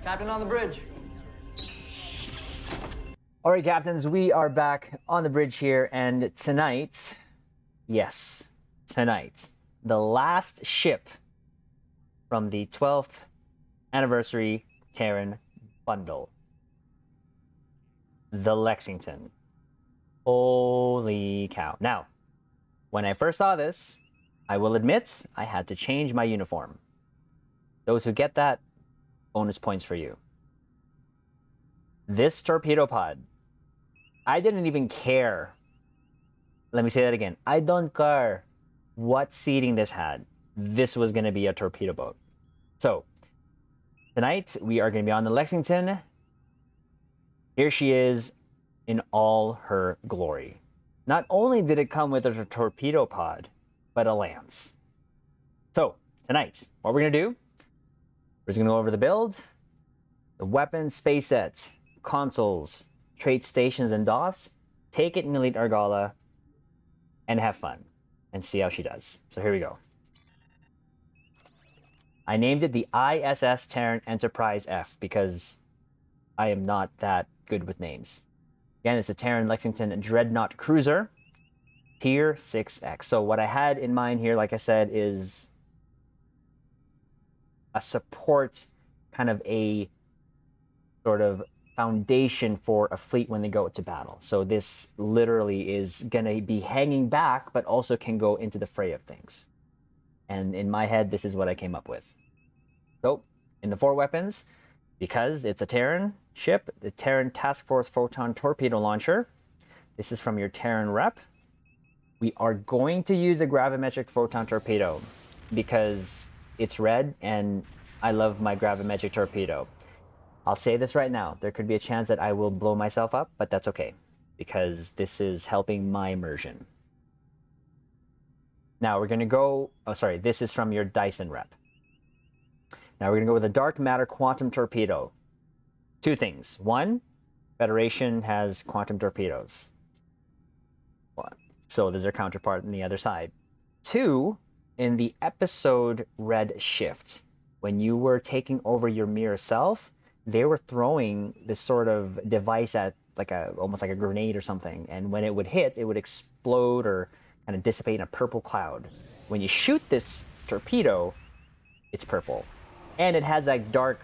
Captain on the bridge. All right, captains, we are back on the bridge here, and tonight, yes, tonight, the last ship from the 12th anniversary Terran bundle, the Lexington. Holy cow. Now, when I first saw this, I will admit I had to change my uniform. Those who get that, bonus points for you. This torpedo pod, I didn't even care. Let me say that again. I don't care what seating this had. This was going to be a torpedo boat. So, tonight we are going to be on the Lexington. Here she is in all her glory. Not only did it come with a torpedo pod, but a lance. So, tonight, what we're going to do, we're just going to go over the build, the weapons, space sets, consoles, trade stations and DOFs, take it in Elite Argala, and have fun, and see how she does. So here we go. I named it the ISS Terran Enterprise F because I am not that good with names. Again, it's a Terran Lexington Dreadnought Cruiser, Tier 6X. So what I had in mind here, like I said, is a support, kind of a sort of foundation for a fleet when they go to battle. So this literally is going to be hanging back, but also can go into the fray of things. And in my head, this is what I came up with. So in the 4 weapons, because it's a Terran ship, the Terran Task Force Photon Torpedo Launcher. This is from your Terran rep. We are going to use a gravimetric photon torpedo because it's red and I love my gravimetric torpedo. I'll say this right now. There could be a chance that I will blow myself up, but that's okay because this is helping my immersion. Now we're going to go... Oh, sorry. This is from your Dyson rep. Now we're going to go with a dark matter quantum torpedo. 2 things. 1, Federation has quantum torpedoes. So there's their counterpart on the other side. 2, in the episode Red Shift, when you were taking over your mirror self, they were throwing this sort of device at like almost like a grenade or something, and when it would hit, it would explode or kind of dissipate in a purple cloud. When you shoot this torpedo, it's purple, and it has that dark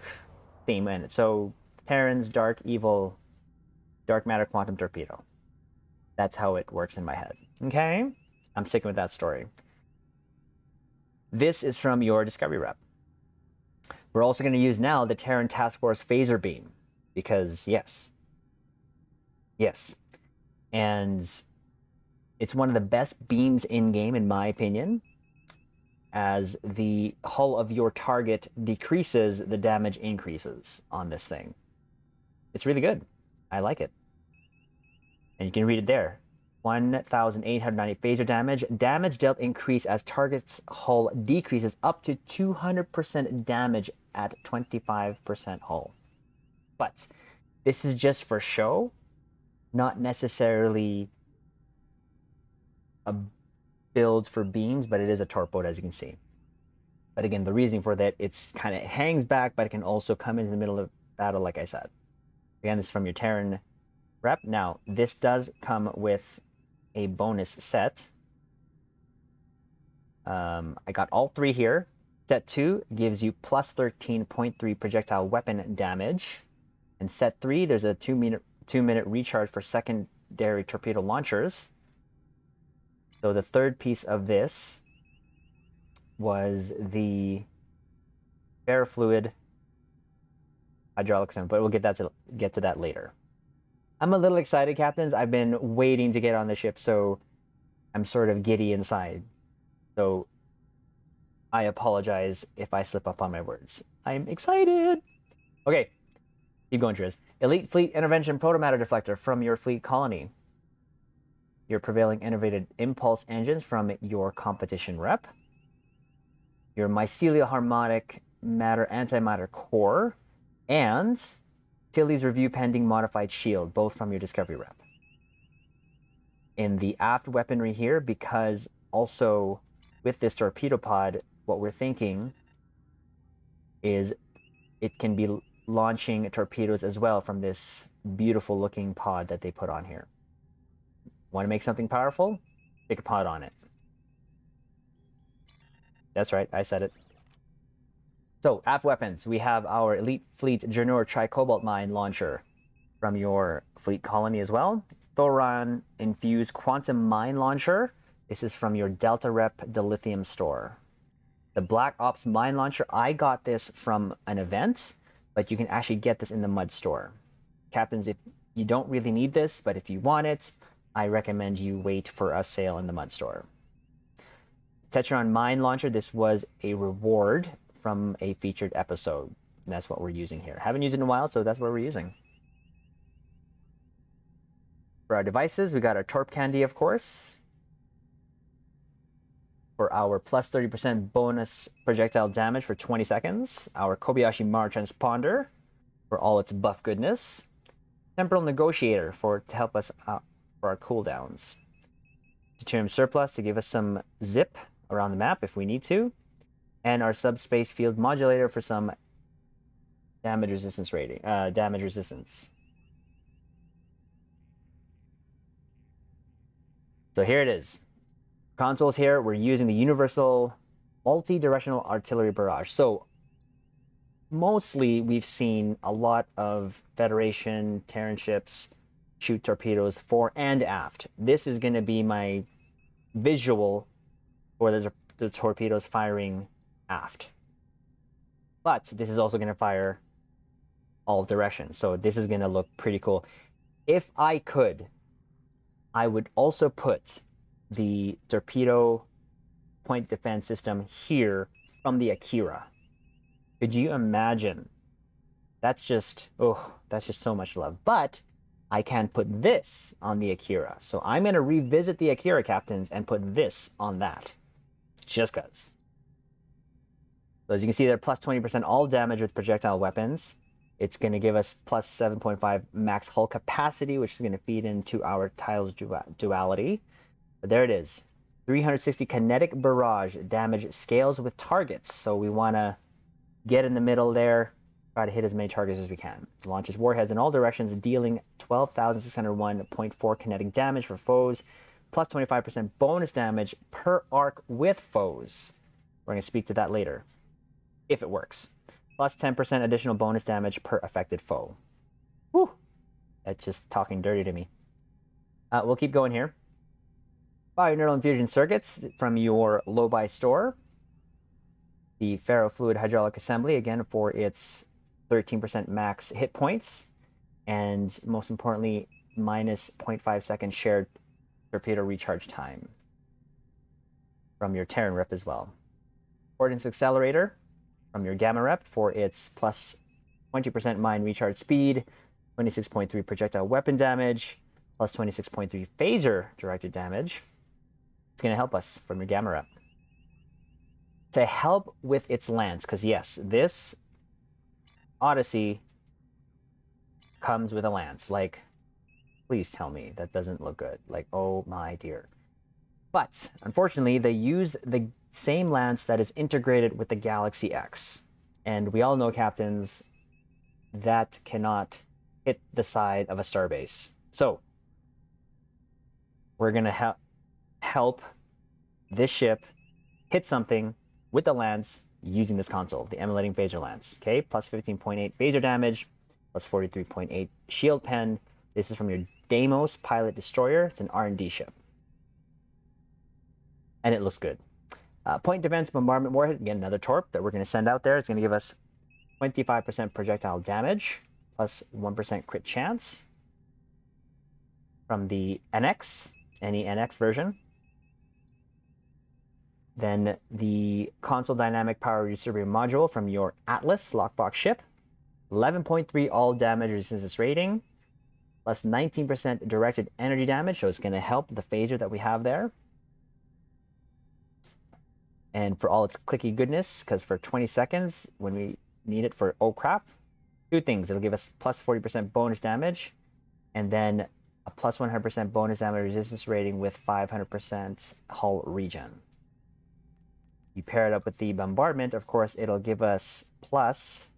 theme in it. So Terran's dark evil, dark matter quantum torpedo. That's how it works in my head. Okay, I'm sticking with that story. This is from your Discovery rep. We're also going to use now the Terran Task Force Phaser Beam because yes, and it's one of the best beams in game in my opinion. As the hull of your target decreases, the damage increases on this thing. It's really good. I like it, and you can read it there. 1,890 phaser damage. Damage dealt increase as target's hull decreases up to 200% damage at 25% hull. But this is just for show, not necessarily a build for beams, but it is a torpedo, as you can see. But again, the reason for that, it's kind of hangs back, but it can also come into the middle of battle, like I said. Again, this is from your Terran rep. Now, this does come with a bonus set. I got all 3 here. Set 2 gives you plus 13.3 projectile weapon damage. And set 3, there's a 2-minute recharge for secondary torpedo launchers. So the third piece of this was the ferrofluid hydraulic system, but we'll get to that later. I'm a little excited, captains. I've been waiting to get on the ship, so I'm sort of giddy inside. So I apologize if I slip up on my words. I'm excited. Okay, keep going, Triz. Elite Fleet Intervention Protomatter Deflector from your fleet colony. Your prevailing innovative impulse engines from your competition rep. Your mycelial harmonic matter antimatter core, and Tilly's review pending modified shield, both from your Discovery rep. In the aft weaponry here, because also with this torpedo pod, what we're thinking is it can be launching torpedoes as well from this beautiful looking pod that they put on here. Want to make something powerful? Stick a pod on it. That's right, I said it. So, aft weapons. We have our Elite Fleet Janur Tri-Cobalt Mine Launcher from your fleet colony as well. Thoron Infused Quantum Mine Launcher. This is from your Delta Rep Dilithium store. The Black Ops Mine Launcher, I got this from an event, but you can actually get this in the Mud store. Captains, if you don't really need this, but if you want it, I recommend you wait for a sale in the Mud store. Tetron Mine Launcher, this was a reward from a featured episode. And that's what we're using here. Haven't used it in a while, so that's what we're using. For our devices, we got our Torp Candy, of course. For our plus 30% bonus projectile damage for 20 seconds. Our Kobayashi Maru Transponder for all its buff goodness. Temporal Negotiator to help us out for our cooldowns. Deuterium Surplus to give us some zip around the map if we need to. And our Subspace Field Modulator for some damage resistance rating. Damage resistance. So here it is. Consoles here, we're using the Universal Multi-Directional Artillery Barrage. So mostly we've seen a lot of Federation Terran ships shoot torpedoes fore and aft. This is going to be my visual for the torpedoes firing aft. But this is also going to fire all directions. So this is going to look pretty cool. If I could, I would also put the torpedo point defense system here from the Akira. Could you imagine? That's just so much love. But I can put this on the Akira. So I'm going to revisit the Akira, captains, and put this on that. Just because. So as you can see there, plus 20% all damage with projectile weapons. It's going to give us plus 7.5 max hull capacity, which is going to feed into our tiles duality. But there it is. 360 kinetic barrage damage scales with targets. So we want to get in the middle there, try to hit as many targets as we can. It launches warheads in all directions, dealing 12,601.4 kinetic damage for foes, plus 25% bonus damage per arc with foes. We're going to speak to that later, if it works. Plus 10% additional bonus damage per affected foe. Whew! That's just talking dirty to me. We'll keep going here. Bioneural infusion circuits from your low-buy store. The ferrofluid hydraulic assembly, again, for its 13% max hit points. And most importantly, minus 0.5 second shared torpedo recharge time. From your Terran rep as well. Ordnance accelerator from your Gamma rep for its plus 20% mine recharge speed, 26.3 projectile weapon damage, plus 26.3 phaser directed damage. It's going to help us from your Gamma rep. To help with its lance, because yes, this Odyssey comes with a lance. Like, please tell me that doesn't look good. Like, oh my dear. But unfortunately, they used the same lance that is integrated with the Galaxy X. And we all know, captains, that cannot hit the side of a starbase. So we're going to help this ship hit something with the lance using this console, the emulating phaser lance. Okay, plus 15.8 phaser damage, plus 43.8 shield pen. This is from your Deimos pilot destroyer. It's an R&D ship. And it looks good. Point defense bombardment warhead, again, another torp that we're going to send out there. It's going to give us 25% projectile damage, plus 1% crit chance. From the NX, any NX version. Then the console dynamic power redistributor module from your Atlas lockbox ship. 11.3 all damage resistance rating, plus 19% directed energy damage, so it's going to help the phaser that we have there. And for all its clicky goodness, because for 20 seconds, when we need it for oh crap, two things. It'll give us plus 40% bonus damage, and then a plus 100% bonus damage resistance rating with 500% hull regen. You pair it up with the bombardment, of course, it'll give us plus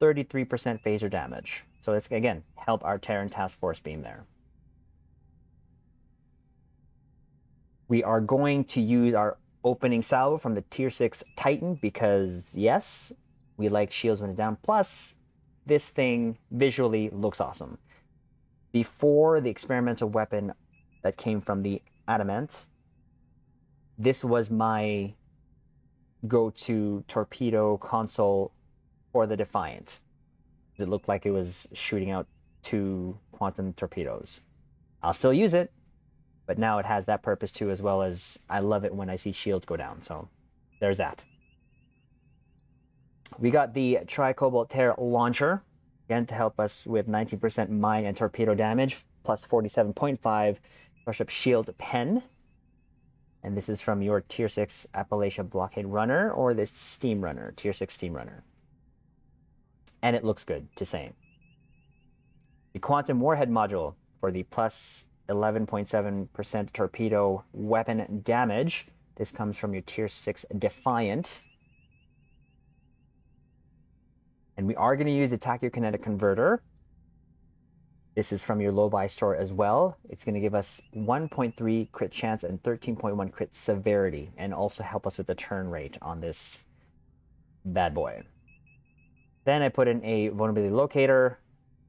33% phaser damage. So it's, again, help our Terran Task Force beam there. We are going to use our opening salvo from the Tier 6 Titan because, yes, we like shields when it's down. Plus, this thing visually looks awesome. Before the experimental weapon that came from the Adamant, this was my go-to torpedo console for the Defiant. It looked like it was shooting out 2 quantum torpedoes. I'll still use it, but now it has that purpose too, as well as I love it when I see shields go down. So there's that. We got the Tri-Cobalt Terra launcher, again to help us with 19% mine and torpedo damage, plus 47.5 Starship Shield Pen. And this is from your Tier 6 Appalachia Blockade Runner or this Steam Runner, Tier 6 Steam Runner. And it looks good, just saying. The Quantum Warhead module for the plus 11.7% torpedo weapon damage. This comes from your Tier 6 Defiant. And we are going to use the Tachyokinetic Converter. This is from your low-buy store as well. It's going to give us 1.3 crit chance and 13.1 crit severity, and also help us with the turn rate on this bad boy. Then I put in a vulnerability locator,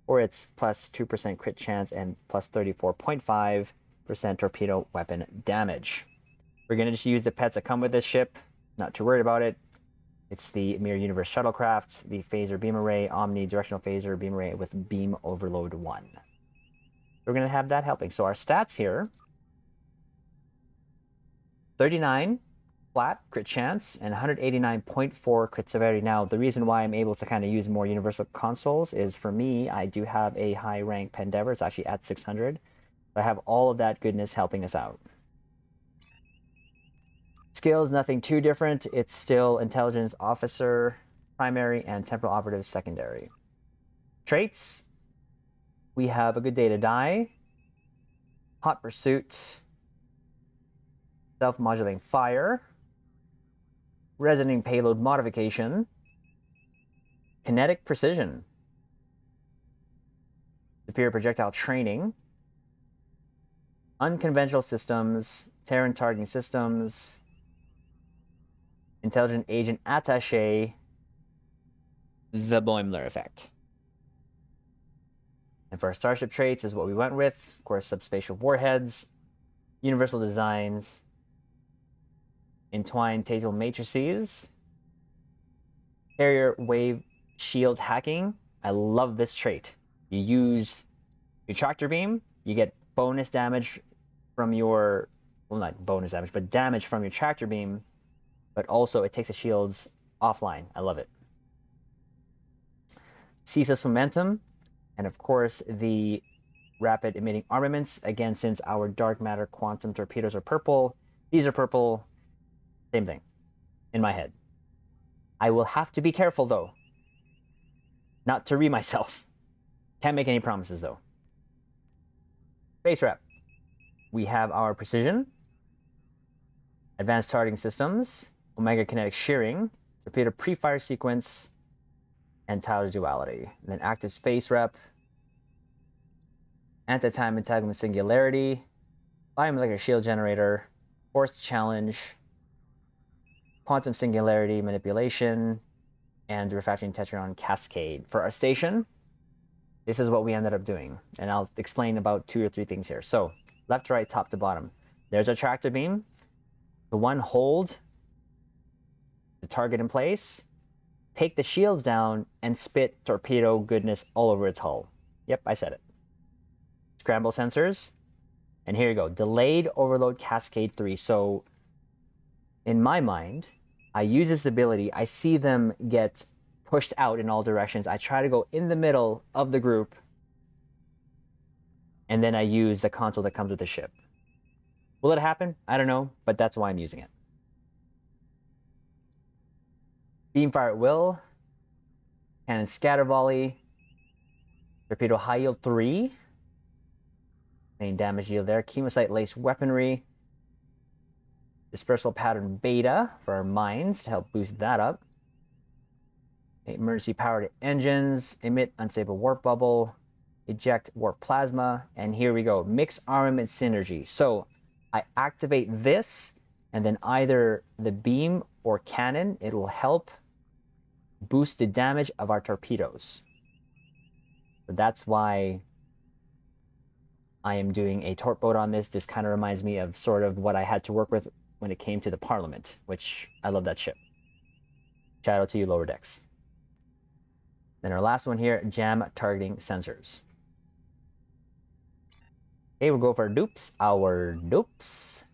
or its plus 2% crit chance and plus 34.5% torpedo weapon damage. We're going to just use the pets that come with this ship. Not too worried about it. It's the Mirror Universe Shuttlecraft, the Phaser Beam Array, Omni-Directional Phaser Beam Array with Beam Overload 1. We're going to have that helping. So our stats here, 39 flat crit chance and 189.4 crit severity. Now, the reason why I'm able to kind of use more universal consoles is, for me, I do have a high rank Pendever. It's actually at 600. I have all of that goodness helping us out. Skills, nothing too different. It's still Intelligence Officer primary and Temporal Operative secondary. Traits, we have A Good Day to Die, Hot Pursuit, Self-Modulating Fire, Resonating Payload Modification, Kinetic Precision, Superior Projectile Training, Unconventional Systems, Terran Targeting Systems, Intelligent Agent Attaché, the Boimler Effect. And for our Starship traits is what we went with. Of course, Subspatial Warheads, Universal Designs, Entwined Tactical Matrices, Carrier Wave Shield Hacking. I love this trait. You use your Tractor Beam, you get bonus damage from your, well, not bonus damage, but damage from your Tractor Beam, but also it takes the shields offline. I love it. Ceaseless Momentum, and of course the Rapid Emitting Armaments. Again, since our Dark Matter Quantum Torpedoes are purple, these are purple, same thing in my head. I will have to be careful though, not to myself. Can't make any promises though. Base Rep, we have our Precision, Advanced Targeting Systems, Omega Kinetic Shearing, Torpedo Pre-Fire Sequence, and Tyler Duality. And then Active Space Rep, Anti-Time Entanglement Singularity, Biomolecular Shield Generator, Forced Challenge, Quantum Singularity Manipulation, and Refracting Tetron Cascade. For our station, this is what we ended up doing. And I'll explain about 2 or 3 things here. So, left to right, top to bottom. There's our Tractor Beam. The one, hold the target in place, take the shields down, and spit torpedo goodness all over its hull. Yep, I said it. Scramble sensors. And here you go. Delayed Overload Cascade 3. So, in my mind, I use this ability. I see them get pushed out in all directions. I try to go in the middle of the group, and then I use the console that comes with the ship. Will it happen? I don't know, but that's why I'm using it. Beamfire at Will, Cannon Scatter Volley, Torpedo High Yield 3, main damage yield there, Chemosite Lace Weaponry, Dispersal Pattern Beta for our mines to help boost that up. Emergency power to engines, emit unstable warp bubble, eject warp plasma, and here we go, mix armament synergy. So I activate this, and then either the beam or cannon, it will help boost the damage of our torpedoes. So that's why I am doing a torp boat on this. This kind of reminds me of sort of what I had to work with when it came to the Parliament, which I love that ship. Shout out to you, Lower Decks. Then our last one here, jam targeting sensors. Okay, we'll go for dupes. Our dupes.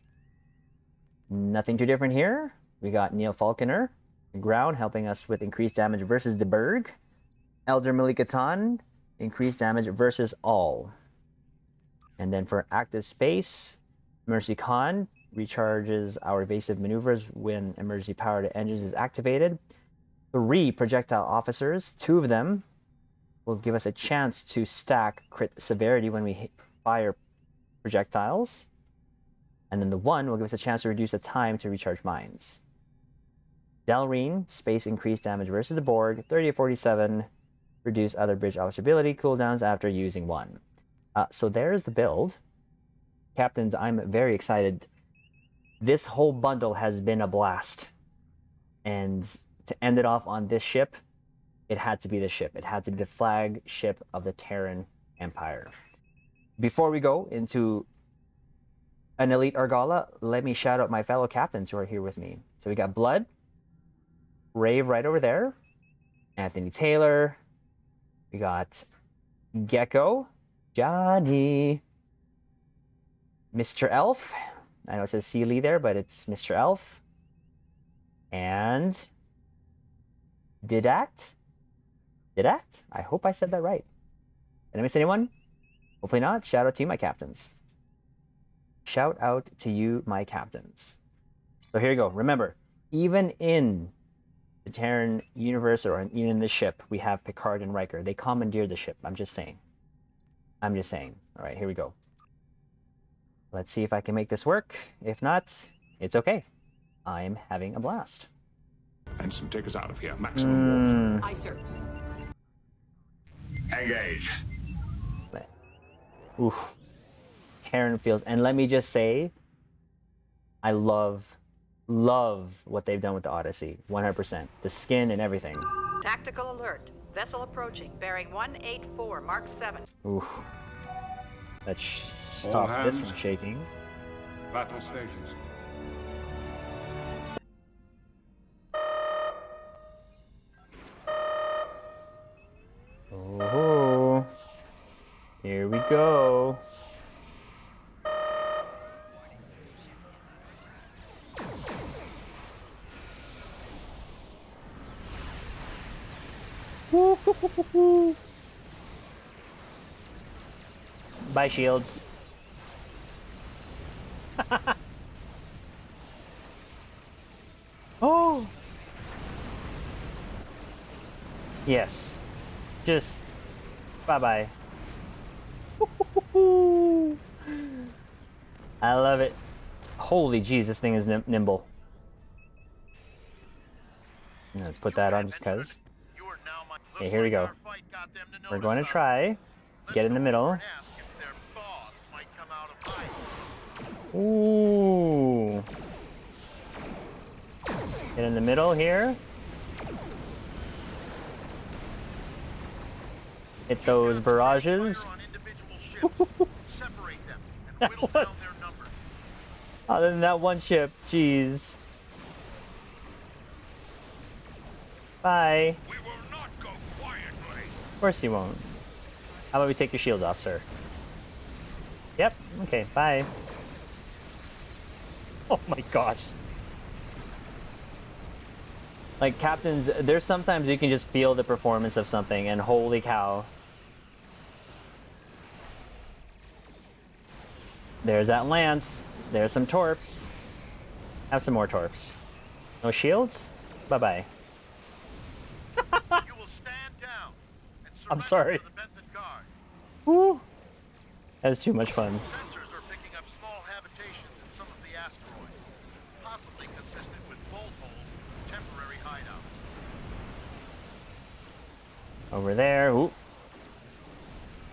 Nothing too different here. We got Neil Falconer, ground, helping us with increased damage versus the Berg. Elder Malikatan, increased damage versus all. And then for active space, Mercy Khan recharges our evasive maneuvers when emergency power to engines is activated. 3 projectile officers, 2 of them will give us a chance to stack crit severity when we fire projectiles. And then the 1 will give us a chance to reduce the time to recharge mines. Delrine, space increased damage versus the Borg, 30 to 47, reduce other bridge officer ability cooldowns after using 1. So there's the build. Captains, I'm very excited. This whole bundle has been a blast. And to end it off on this ship, it had to be the ship. It had to be the flagship of the Terran Empire. Before we go into an Elite Argala, let me shout out my fellow captains who are here with me. So we got Blood, Rave right over there, Anthony Taylor, we got Gecko, Johnny, Mr. Elf. I know it says Sealy there, but it's Mr. Elf. And Didact? Didact? I hope I said that right. Did I miss anyone? Hopefully not. Shout out to you, my captains. Shout out to you, my captains. So here you go. Remember, even in the Terran universe or even in the ship, we have Picard and Riker. They commandeer the ship. I'm just saying. I'm just saying. All right, here we go. Let's see if I can make this work. If not, it's okay. I'm having a blast. Ensign, take us out of here. Maximum warp. Aye, sir. Engage. Oof. Terran feels, and let me just say, I love what they've done with the Odyssey. 100%. The skin and everything. Tactical alert. Vessel approaching. Bearing 184, Mark 7. Oof. Let's stop this from shaking. Battle stations. Oh, here we go. Bye, shields. Oh. Yes. Just bye-bye. I love it. Holy jeez, this thing is nimble. Let's put that on just because. Okay, here we go. We're going to try. Get in the middle. Ooh. Get in the middle here. Hit those barrages. That was... Other than that one ship, jeez. Bye. We will not go quietly. Of course you won't. How about we take your shield off, sir? Yep, okay, bye. Oh my gosh. Like, captains, there's sometimes you can just feel the performance of something, and holy cow. There's that lance. There's some torps. Have some more torps. No shields? Bye-bye. You will stand down and I'm sorry. to the Benton Guard. Woo! That was too much fun. Sensors are picking up small habitations in some of the asteroids, possibly consistent with bolt holes, temporary hideouts. Over there. Ooh.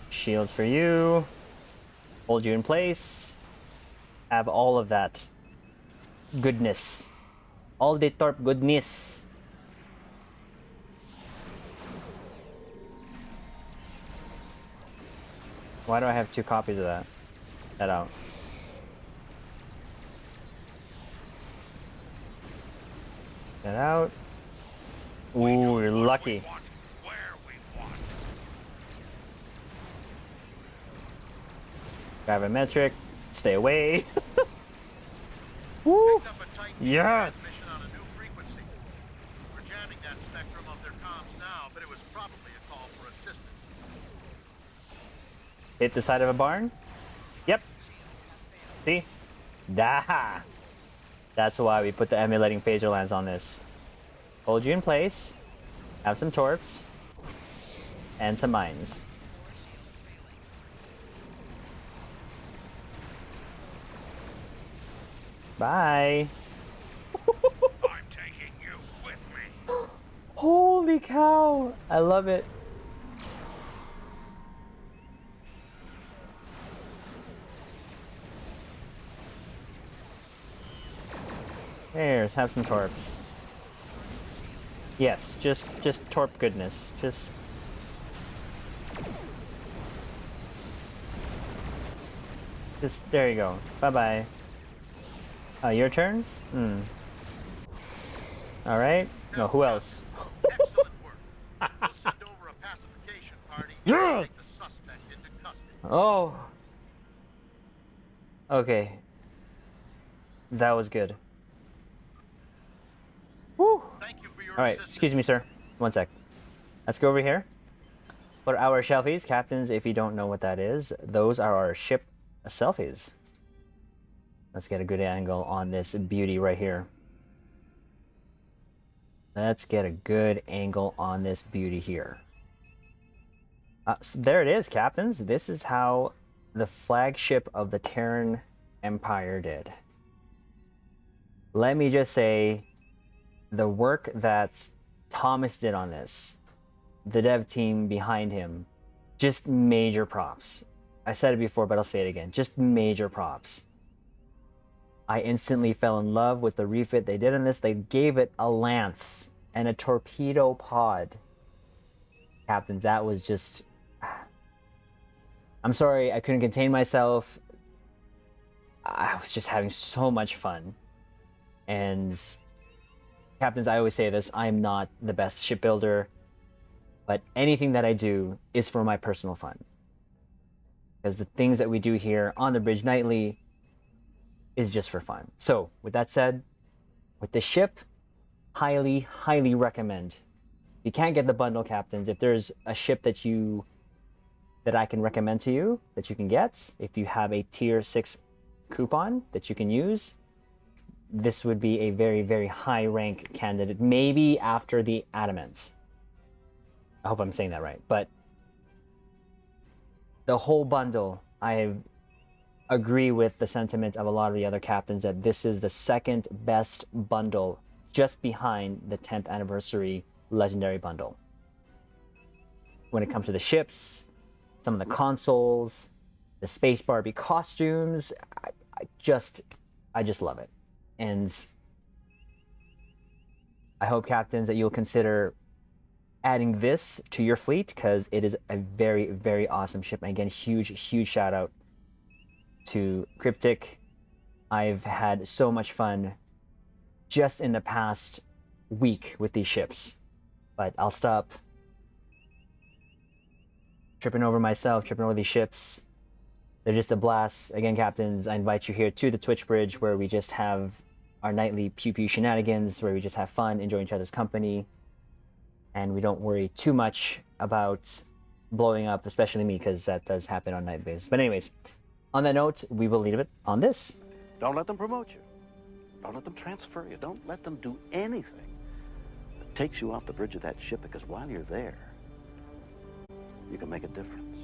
Shields for you. Hold you in place. Have all of that goodness. All the torp goodness. Why do I have 2 copies of that? That out. That out. Ooh, you're lucky. Gravimetric. Stay away. Woo! Yes! On a new frequency. We're jamming that spectrum of their comms now, but it was probably a call for assistance. Hit the side of a barn? Yep. See? Dah! That's why we put the emulating phaser lands on this. Hold you in place. Have some torps. And some mines. Bye! I'm taking you with me. Holy cow! I love it. There's, have some torps. Yes, just torp goodness. Just there you go. Bye-bye. Your turn? Alright. No, who else? Excellent work. We'll send over a pacification party and Yes! take the suspect into custody. Oh! Okay. That was good. Woo! Thank you for your Alright, assistance. excuse me, sir. One sec. Let's go over here. For our shelfies, captains, if you don't know what that is, those are our ship selfies. Let's get a good angle on this beauty right here. Let's get a good angle on this beauty here. So there it is, captains. This is how the flagship of the Terran Empire did. Let me just say, the work that Thomas did on this, the dev team behind him, just major props. I said it before, but I'll say it again. Just major props. I instantly fell in love with the refit they did on this. They gave it a lance and a torpedo pod. Captain, that was just... I'm sorry, I couldn't contain myself. I was just having so much fun. And captains, I always say this, I'm not the best shipbuilder, but anything that I do is for my personal fun. Because the things that we do here on the bridge nightly is just for fun. So, with that said, with the ship, highly, highly recommend. You can't get the bundle, captains. If there's a ship that I can recommend to you, that you can get, if you have a tier 6 coupon that you can use, this would be a very, very high rank candidate, maybe after the Adamants. I hope I'm saying that right. But the whole bundle, I agree with the sentiment of a lot of the other captains that this is the second best bundle, just behind the 10th anniversary legendary bundle. When it comes to the ships, some of the consoles, the Space Barbie costumes, I just love it. And I hope, captains, that you'll consider adding this to your fleet, because it is a very, very awesome ship. And again, huge shout out to Cryptic. I've had so much fun just in the past week with these ships. But I'll stop tripping over myself, tripping over these ships. They're just a blast. Again, captains, I invite you here to the Twitch bridge, where we just have our nightly pew-pew shenanigans, where we just have fun, enjoy each other's company, and we don't worry too much about blowing up, especially me, because that does happen on night basis. But anyways, on that note, we will leave it on this. Don't let them promote you. Don't let them transfer you. Don't let them do anything that takes you off the bridge of that ship, because while you're there, you can make a difference.